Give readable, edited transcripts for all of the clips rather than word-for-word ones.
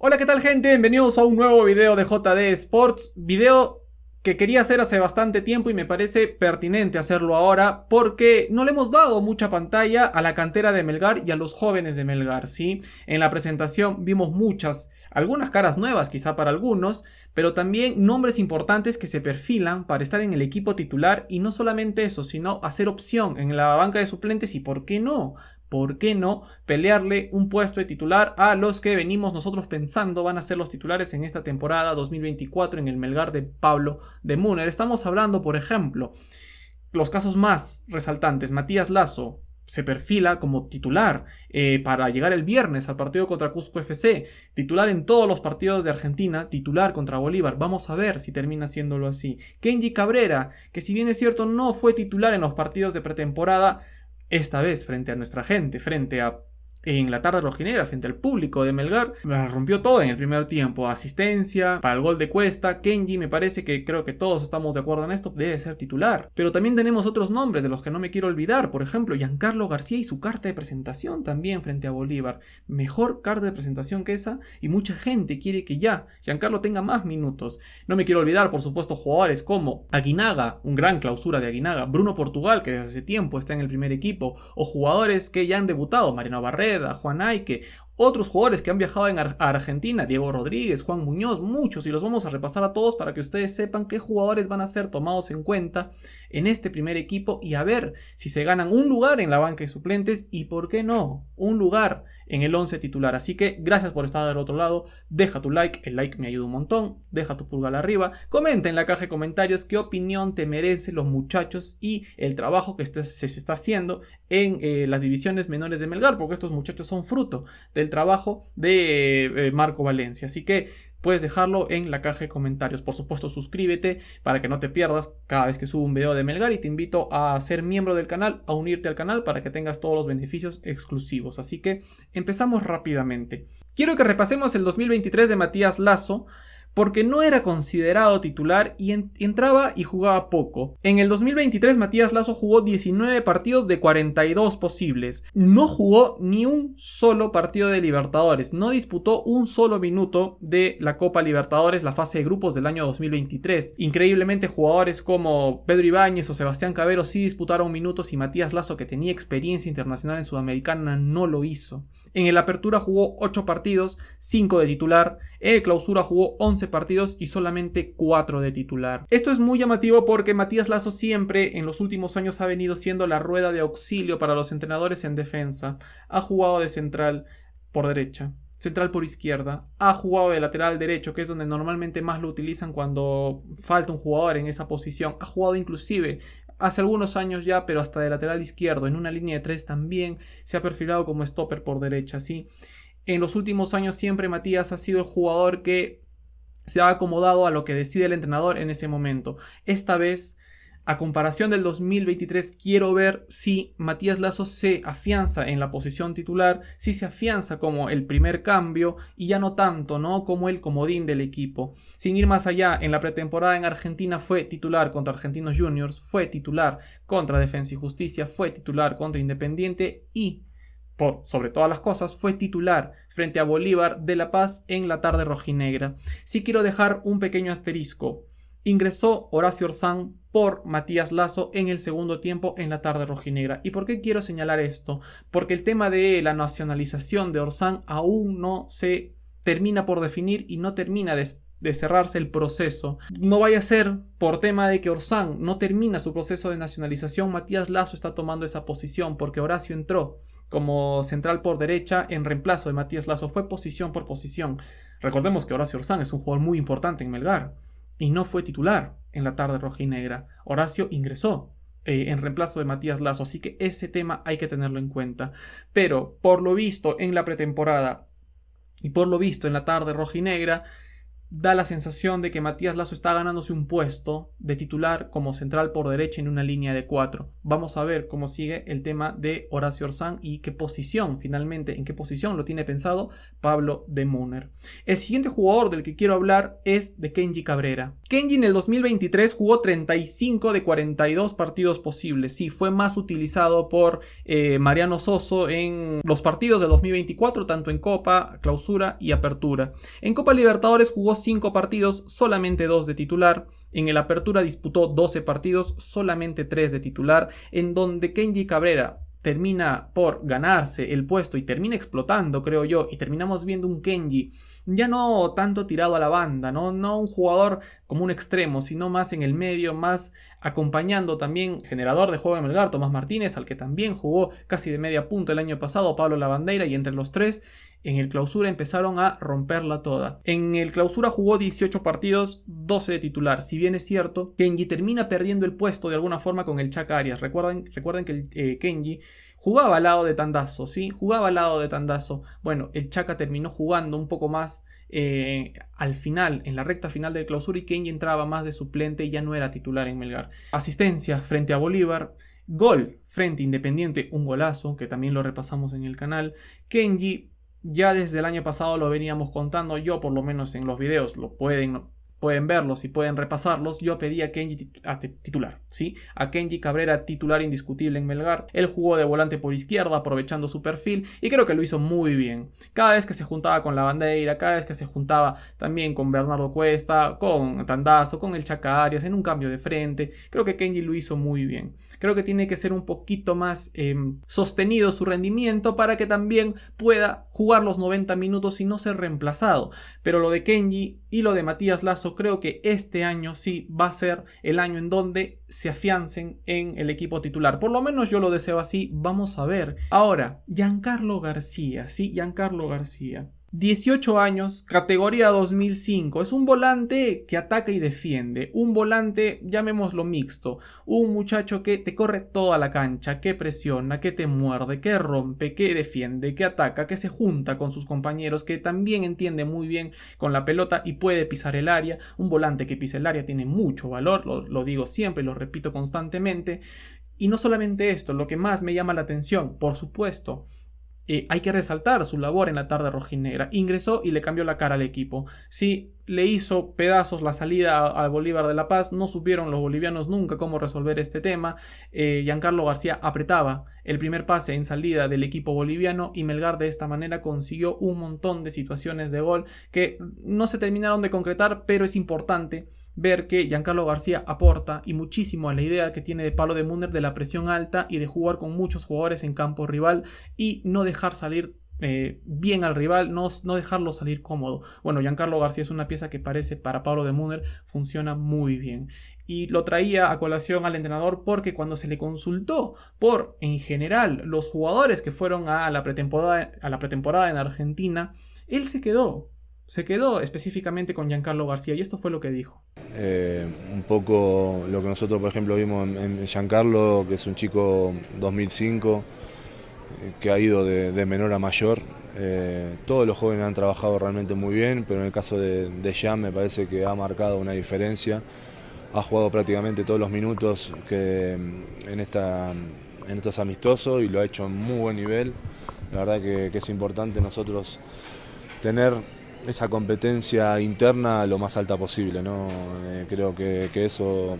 Hola, ¿qué tal, gente? Bienvenidos a un nuevo video de JD Sports. Video que quería hacer hace bastante tiempo y me parece pertinente hacerlo ahora porque no le hemos dado mucha pantalla a la cantera de Melgar y a los jóvenes de Melgar, ¿sí? En la presentación vimos algunas caras nuevas quizá para algunos, pero también nombres importantes que se perfilan para estar en el equipo titular y no solamente eso, sino hacer opción en la banca de suplentes y ¿por qué no? ¿Por qué no pelearle un puesto de titular a los que venimos nosotros pensando van a ser los titulares en esta temporada 2024 en el Melgar de Pablo de Múner? Estamos hablando, por ejemplo, los casos más resaltantes. Matías Lazo se perfila como titular para llegar el viernes al partido contra Cusco FC, titular en todos los partidos de Argentina, titular contra Bolívar. Vamos a ver si termina siéndolo así. Kenji Cabrera, que si bien es cierto no fue titular en los partidos de pretemporada, esta vez frente a nuestra gente, en la tarde rojinegra, frente al público de Melgar, la rompió todo en el primer tiempo. Asistencia para el gol de Cuesta. Kenji, me parece que creo que todos estamos de acuerdo en esto, debe ser titular. Pero también tenemos otros nombres de los que no me quiero olvidar. Por ejemplo, Giancarlo García y su carta de presentación también frente a Bolívar. Mejor carta de presentación que esa y mucha gente quiere que ya Giancarlo tenga más minutos. No me quiero olvidar, por supuesto, jugadores como Aguinaga, un gran clausura de Aguinaga, Bruno Portugal, que desde hace tiempo está en el primer equipo, o jugadores que ya han debutado, Mariano Barrera, Juan Aike, otros jugadores que han viajado a Argentina, Diego Rodríguez, Juan Muñoz, muchos, y los vamos a repasar a todos para que ustedes sepan qué jugadores van a ser tomados en cuenta en este primer equipo y a ver si se ganan un lugar en la banca de suplentes y por qué no, un lugar en el 11 titular. Así que gracias por estar del otro lado, deja tu like, el like me ayuda un montón, deja tu pulgar arriba, comenta en la caja de comentarios qué opinión te merecen los muchachos y el trabajo que se está haciendo en las divisiones menores de Melgar, porque estos muchachos son fruto del trabajo de Marco Valencia. Así que puedes dejarlo en la caja de comentarios. Por supuesto, suscríbete para que no te pierdas cada vez que subo un video de Melgar y te invito a ser miembro del canal, a unirte al canal para que tengas todos los beneficios exclusivos. Así que empezamos rápidamente. Quiero que repasemos el 2023 de Matías Lazo, porque no era considerado titular y entraba y jugaba poco. En el 2023 Matías Lazo jugó 19 partidos de 42 posibles. No jugó ni un solo partido de Libertadores. No disputó un solo minuto de la Copa Libertadores, la fase de grupos del año 2023. Increíblemente, jugadores como Pedro Ibáñez o Sebastián Cavero sí disputaron minutos y Matías Lazo, que tenía experiencia internacional en Sudamericana, no lo hizo. En el Apertura jugó 8 partidos, 5 de titular. En el Clausura jugó 11 partidos y solamente 4 de titular. Esto es muy llamativo porque Matías Lazo siempre en los últimos años ha venido siendo la rueda de auxilio para los entrenadores en defensa. Ha jugado de central por derecha, central por izquierda, ha jugado de lateral derecho, que es donde normalmente más lo utilizan cuando falta un jugador en esa posición. Ha jugado inclusive hace algunos años ya, pero hasta de lateral izquierdo. En una línea de 3 también se ha perfilado como stopper por derecha, ¿sí? En los últimos años siempre Matías ha sido el jugador que se ha acomodado a lo que decide el entrenador en ese momento. Esta vez, a comparación del 2023, quiero ver si Matías Lazo se afianza en la posición titular, si se afianza como el primer cambio y ya no tanto, ¿no?, como el comodín del equipo. Sin ir más allá, en la pretemporada en Argentina fue titular contra Argentinos Juniors, fue titular contra Defensa y Justicia, fue titular contra Independiente y sobre todas las cosas, fue titular frente a Bolívar de La Paz en la tarde rojinegra. Sí quiero dejar un pequeño asterisco. Ingresó Horacio Orsán por Matías Lazo en el segundo tiempo en la tarde rojinegra. ¿Y por qué quiero señalar esto? Porque el tema de la nacionalización de Orsán aún no se termina por definir y no termina de cerrarse el proceso. No vaya a ser por tema de que Orsán no termina su proceso de nacionalización, Matías Lazo está tomando esa posición porque Horacio entró como central por derecha en reemplazo de Matías Lazo, fue posición por posición. Recordemos que Horacio Orsán es un jugador muy importante en Melgar y no fue titular en la tarde rojinegra. Horacio ingresó en reemplazo de Matías Lazo, así que ese tema hay que tenerlo en cuenta. Pero por lo visto en la pretemporada y por lo visto en la tarde rojinegra, da la sensación de que Matías Lazo está ganándose un puesto de titular como central por derecha en una línea de 4. Vamos a ver cómo sigue el tema de Horacio Orsán y qué posición finalmente, en qué posición lo tiene pensado Pablo de Munner. El siguiente jugador del que quiero hablar es de Kenji Cabrera. Kenji en el 2023 jugó 35 de 42 partidos posibles. Sí, fue más utilizado por Mariano Soso en los partidos de 2024, tanto en Copa, Clausura y Apertura. En Copa Libertadores jugó 5 partidos, solamente 2 de titular. En el Apertura disputó 12 partidos, solamente 3 de titular, en donde Kenji Cabrera termina por ganarse el puesto y termina explotando, creo yo, y terminamos viendo un Kenji ya no tanto tirado a la banda, no un jugador como un extremo, sino más en el medio, más acompañando también generador de juego de Melgar, Tomás Martínez, al que también jugó casi de media punta el año pasado, Pablo Lavandeira, y entre los tres en el Clausura empezaron a romperla toda. En el Clausura jugó 18 partidos, 12 de titular. Si bien es cierto, Kenji termina perdiendo el puesto de alguna forma con el Chaca Arias. Recuerden que Kenji jugaba al lado de Tandazo, ¿sí? Jugaba al lado de Tandazo. Bueno, el Chaca terminó jugando un poco más al final, en la recta final del Clausura, y Kenji entraba más de suplente y ya no era titular en Melgar. Asistencia frente a Bolívar. Gol frente a Independiente, un golazo, que también lo repasamos en el canal. Kenji, ya desde el año pasado lo veníamos contando, yo por lo menos en los videos lo pueden verlos y pueden repasarlos. Yo pedí a Kenji titular, ¿sí? A Kenji Cabrera titular indiscutible en Melgar. Él jugó de volante por izquierda aprovechando su perfil y creo que lo hizo muy bien. Cada vez que se juntaba con Lavandeira, cada vez que se juntaba también con Bernardo Cuesta, con Tandazo, con el Chaca Arias en un cambio de frente, creo que Kenji lo hizo muy bien. Creo que tiene que ser un poquito más sostenido su rendimiento para que también pueda jugar los 90 minutos y no ser reemplazado. Pero lo de Kenji y lo de Matías Lazo, creo que este año sí va a ser el año en donde se afiancen en el equipo titular. Por lo menos yo lo deseo así. Vamos a ver. Ahora, Giancarlo García. Sí, Giancarlo García. 18 años, categoría 2005. Es un volante que ataca y defiende. Un volante, llamémoslo mixto. Un muchacho que te corre toda la cancha, que presiona, que te muerde, que rompe, que defiende, que ataca, que se junta con sus compañeros, que también entiende muy bien con la pelota y puede pisar el área. Un volante que pisa el área tiene mucho valor, lo digo siempre, lo repito constantemente. Y no solamente esto, lo que más me llama la atención, por supuesto, hay que resaltar su labor en la tarde rojinegra. Ingresó y le cambió la cara al equipo. Sí, le hizo pedazos la salida al Bolívar de La Paz. No supieron los bolivianos nunca cómo resolver este tema. Giancarlo García apretaba el primer pase en salida del equipo boliviano y Melgar de esta manera consiguió un montón de situaciones de gol que no se terminaron de concretar, pero es importante ver que Giancarlo García aporta y muchísimo a la idea que tiene de Pablo de Munner de la presión alta y de jugar con muchos jugadores en campo rival y no dejar salir bien al rival, no dejarlo salir cómodo. Bueno, Giancarlo García es una pieza que parece para Pablo de Munner funciona muy bien. Y lo traía a colación al entrenador porque cuando se le consultó por, en general, los jugadores que fueron a la pretemporada en Argentina, él se quedó específicamente con Giancarlo García y esto fue lo que dijo. Un poco lo que nosotros, por ejemplo, vimos en Giancarlo, que es un chico 2005, que ha ido de menor a mayor. Todos los jóvenes han trabajado realmente muy bien, pero en el caso de Gian me parece que ha marcado una diferencia. Ha jugado prácticamente todos los minutos que en estos amistosos y lo ha hecho en muy buen nivel. La verdad que es importante nosotros tener esa competencia interna lo más alta posible, ¿no? Creo que eso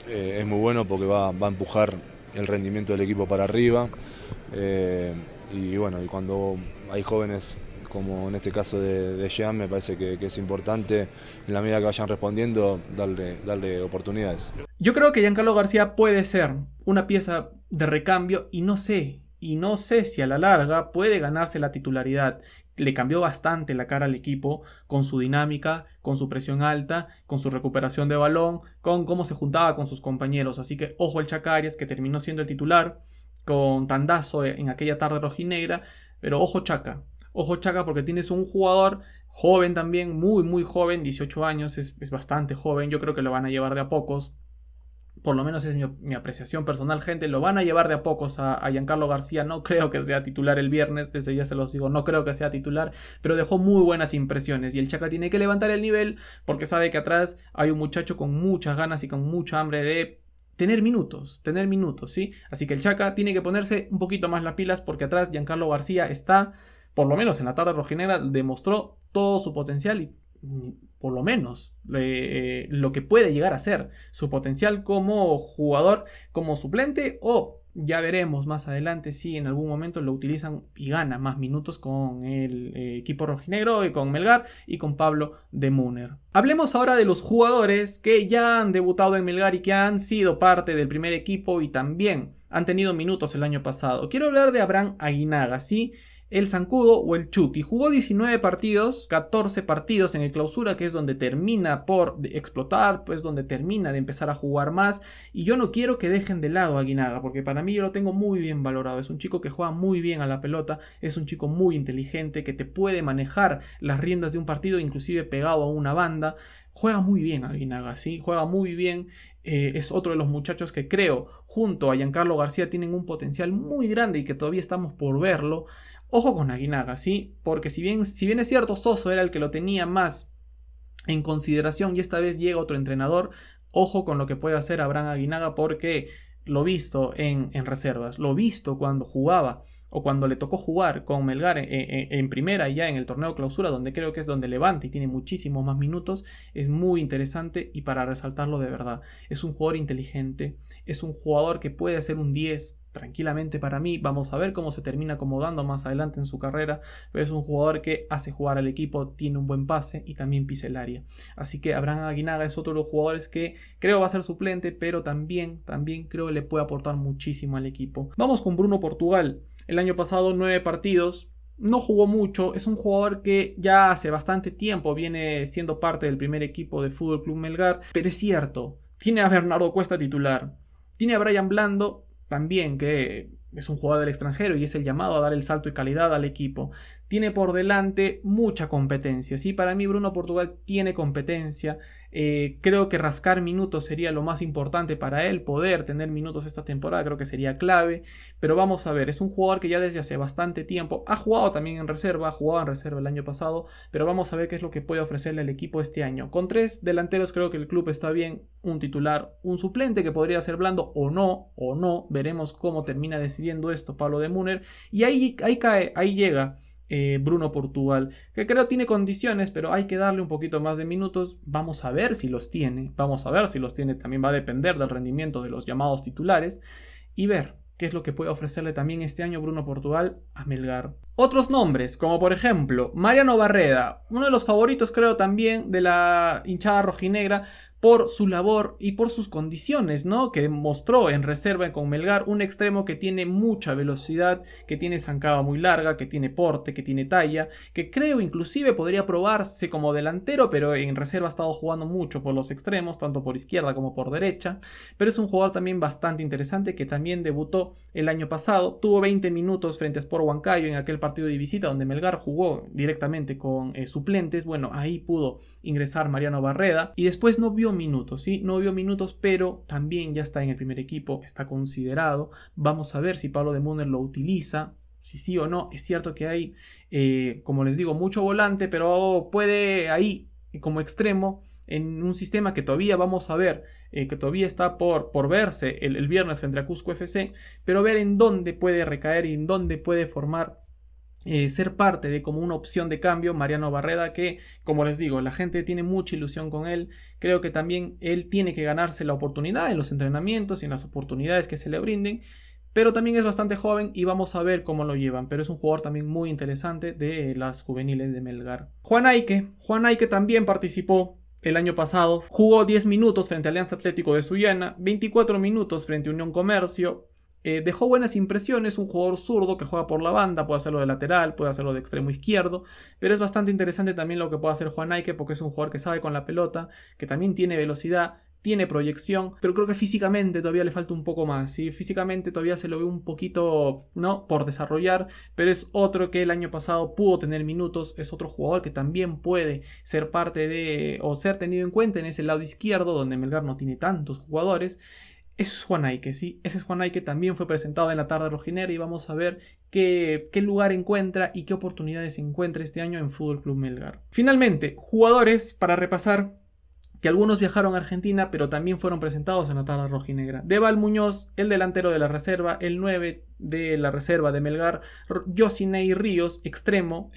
es muy bueno porque va a empujar el rendimiento del equipo para arriba. Y bueno, y cuando hay jóvenes como en este caso de Jean, me parece que es importante en la medida que vayan respondiendo darle oportunidades. Yo creo que Giancarlo García puede ser una pieza de recambio y no sé si a la larga puede ganarse la titularidad. Le cambió bastante la cara al equipo con su dinámica, con su presión alta, con su recuperación de balón, con cómo se juntaba con sus compañeros. Así que ojo el Chaca Arias, que terminó siendo el titular con Tandazo en aquella tarde rojinegra. Pero ojo Chaca porque tienes un jugador joven también, muy muy joven, 18 años, es bastante joven. Yo creo que lo van a llevar de a pocos. Por lo menos es mi apreciación personal, gente. Lo van a llevar de a pocos a Giancarlo García. No creo que sea titular el viernes, desde ya se los digo, no creo que sea titular, pero dejó muy buenas impresiones. Y el Chaka tiene que levantar el nivel porque sabe que atrás hay un muchacho con muchas ganas y con mucha hambre de tener minutos, ¿sí? Así que el Chaka tiene que ponerse un poquito más las pilas porque atrás Giancarlo García está, por lo menos en la tarde rojinegra, demostró todo su potencial y por lo menos lo que puede llegar a ser su potencial como jugador, como suplente, o ya veremos más adelante si en algún momento lo utilizan y gana más minutos con el equipo rojinegro y con Melgar y con Pablo de Munner. Hablemos ahora de los jugadores que ya han debutado en Melgar y que han sido parte del primer equipo y también han tenido minutos el año pasado. Quiero hablar de Abraham Aguinaga, ¿sí? El Zancudo o el Chucky. Jugó 19 partidos, 14 partidos en el Clausura, que es donde termina por explotar, pues donde termina de empezar a jugar más. Y yo no quiero que dejen de lado a Aguinaga, porque para mí yo lo tengo muy bien valorado. Es un chico que juega muy bien a la pelota, es un chico muy inteligente, que te puede manejar las riendas de un partido, inclusive pegado a una banda. Juega muy bien Aguinaga, ¿sí? Juega muy bien. Es otro de los muchachos que creo, junto a Giancarlo García, tienen un potencial muy grande y que todavía estamos por verlo. Ojo con Aguinaga, ¿sí? Porque si bien es cierto, Soso era el que lo tenía más en consideración y esta vez llega otro entrenador, ojo con lo que puede hacer Abraham Aguinaga porque lo visto en reservas, lo visto cuando jugaba o cuando le tocó jugar con Melgar en primera y ya en el torneo Clausura, donde creo que es donde levanta y tiene muchísimos más minutos, es muy interesante y para resaltarlo de verdad. Es un jugador inteligente, es un jugador que puede hacer un 10 tranquilamente para mí. Vamos a ver cómo se termina acomodando más adelante en su carrera, pero es un jugador que hace jugar al equipo, tiene un buen pase y también pisa el área. Así que Abraham Aguinaga es otro de los jugadores que creo va a ser suplente, pero también creo que le puede aportar muchísimo al equipo. Vamos con Bruno Portugal. El año pasado 9 partidos, no jugó mucho, es un jugador que ya hace bastante tiempo viene siendo parte del primer equipo de Fútbol Club Melgar, pero es cierto, tiene a Bernardo Cuesta titular, tiene a Brian Blando también, que es un jugador del extranjero y es el llamado a dar el salto y calidad al equipo. Tiene por delante mucha competencia, ¿sí? Para mí Bruno Portugal tiene competencia. Creo que rascar minutos sería lo más importante para él. Poder tener minutos esta temporada creo que sería clave. Pero vamos a ver, es un jugador que ya desde hace bastante tiempo ha jugado también en reserva, ha jugado en reserva el año pasado, pero vamos a ver qué es lo que puede ofrecerle al equipo este año. Con 3 delanteros creo que el club está bien, un titular, un suplente que podría ser Blando o no. Veremos cómo termina decidiendo esto Pablo de Munner. Y ahí llega Bruno Portugal, que creo tiene condiciones, pero hay que darle un poquito más de minutos. Vamos a ver si los tiene. También va a depender del rendimiento de los llamados titulares y ver qué es lo que puede ofrecerle también este año Bruno Portugal a Melgar. Otros nombres, como por ejemplo Mariano Barreda, uno de los favoritos creo también de la hinchada rojinegra por su labor y por sus condiciones, ¿no? Que mostró en reserva con Melgar, un extremo que tiene mucha velocidad, que tiene zancada muy larga, que tiene porte, que tiene talla, que creo inclusive podría probarse como delantero, pero en reserva ha estado jugando mucho por los extremos, tanto por izquierda como por derecha, pero es un jugador también bastante interesante que también debutó el año pasado, tuvo 20 minutos frente a Sport Huancayo en aquel partido de visita donde Melgar jugó directamente con suplentes. Bueno, ahí pudo ingresar Mariano Barreda y después no vio minutos, ¿sí? No vio minutos, pero también ya está en el primer equipo, está considerado. Vamos a ver si Pablo de Munner lo utiliza, si sí o no. Es cierto que hay, como les digo, mucho volante, pero puede ahí como extremo en un sistema que todavía vamos a ver, que todavía está por verse el viernes frente a Cusco FC, pero ver en dónde puede recaer y en dónde puede formar ser parte de como una opción de cambio Mariano Barreda, que como les digo, la gente tiene mucha ilusión con él. Creo que también él tiene que ganarse la oportunidad en los entrenamientos y en las oportunidades que se le brinden, pero también es bastante joven y vamos a ver cómo lo llevan, pero es un jugador también muy interesante de las juveniles de Melgar. Juan Aike también participó el año pasado, jugó 10 minutos frente a Alianza Atlético de Sullana, 24 minutos frente a Unión Comercio. Dejó buenas impresiones, un jugador zurdo que juega por la banda, puede hacerlo de lateral, puede hacerlo de extremo izquierdo, pero es bastante interesante también lo que puede hacer Juan Aike porque es un jugador que sabe con la pelota, que también tiene velocidad, tiene proyección, pero creo que físicamente todavía le falta un poco más, ¿sí? Físicamente todavía se lo ve un poquito, ¿no?, por desarrollar, pero es otro que el año pasado pudo tener minutos, es otro jugador que también puede ser parte de, o ser tenido en cuenta en ese lado izquierdo, donde Melgar no tiene tantos jugadores. Ese es Juan Aike, ¿sí? Ese es Juan Aike, también fue presentado en la tarde rojinegra y vamos a ver qué lugar encuentra y qué oportunidades encuentra este año en Fútbol Club Melgar. Finalmente, jugadores para repasar, que algunos viajaron a Argentina, pero también fueron presentados en la tarde rojinegra. Deval Muñoz, el delantero de la reserva, el 9 de la reserva de Melgar. Yosinei Ríos, extremo,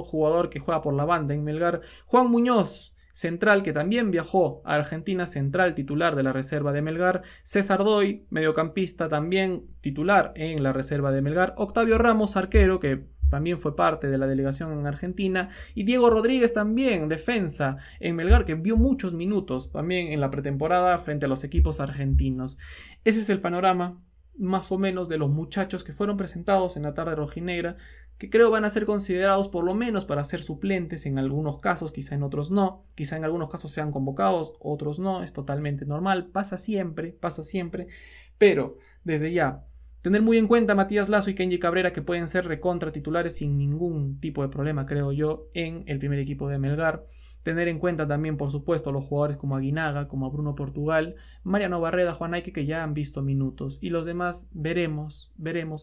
jugador que juega por la banda en Melgar. Juan Muñoz, central, que también viajó a Argentina, central titular de la reserva de Melgar. César Doy, mediocampista, también titular en la reserva de Melgar. Octavio Ramos, arquero, que también fue parte de la delegación en Argentina. Y Diego Rodríguez también, defensa en Melgar, que vio muchos minutos también en la pretemporada frente a los equipos argentinos. Ese es el panorama más o menos de los muchachos que fueron presentados en la tarde rojinegra, que creo van a ser considerados por lo menos para ser suplentes en algunos casos, quizá en otros no, quizá en algunos casos sean convocados, otros no, es totalmente normal, pasa siempre, pero desde ya, tener muy en cuenta a Matías Lazo y Kenji Cabrera, que pueden ser recontra titulares sin ningún tipo de problema, creo yo, en el primer equipo de Melgar. Tener en cuenta también, por supuesto, los jugadores como Aguinaga, como Bruno Portugal, Mariano Barreda, Juan Aike, que ya han visto minutos. Y los demás veremos,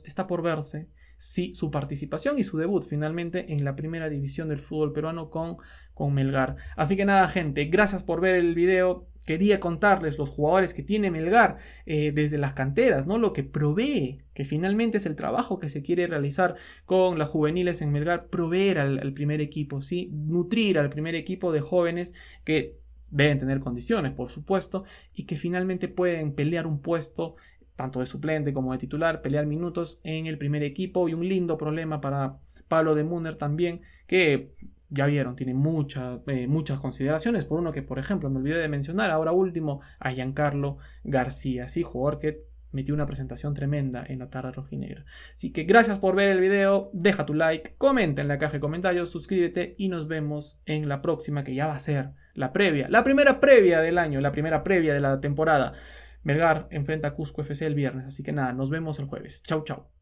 está por verse si su participación y su debut finalmente en la primera división del fútbol peruano con Melgar. Así que nada, gente, gracias por ver el video. Quería contarles los jugadores que tiene Melgar desde las canteras, ¿no? Lo que provee, que finalmente es el trabajo que se quiere realizar con las juveniles en Melgar, proveer al primer equipo, ¿sí? Nutrir al primer equipo de jóvenes que deben tener condiciones, por supuesto, y que finalmente pueden pelear un puesto tanto de suplente como de titular, pelear minutos en el primer equipo. Y un lindo problema para Pablo de Munner también, que ya vieron, tiene muchas consideraciones. Por uno que, por ejemplo, me olvidé de mencionar, ahora último, a Giancarlo García, ¿sí? Jugador que metió una presentación tremenda en la tarde rojinegra. Así que gracias por ver el video, deja tu like, comenta en la caja de comentarios, suscríbete y nos vemos en la próxima, que ya va a ser la primera previa del año, la primera previa de la temporada. Melgar enfrenta a Cusco FC el viernes, así que nada, nos vemos el jueves. Chau, chau.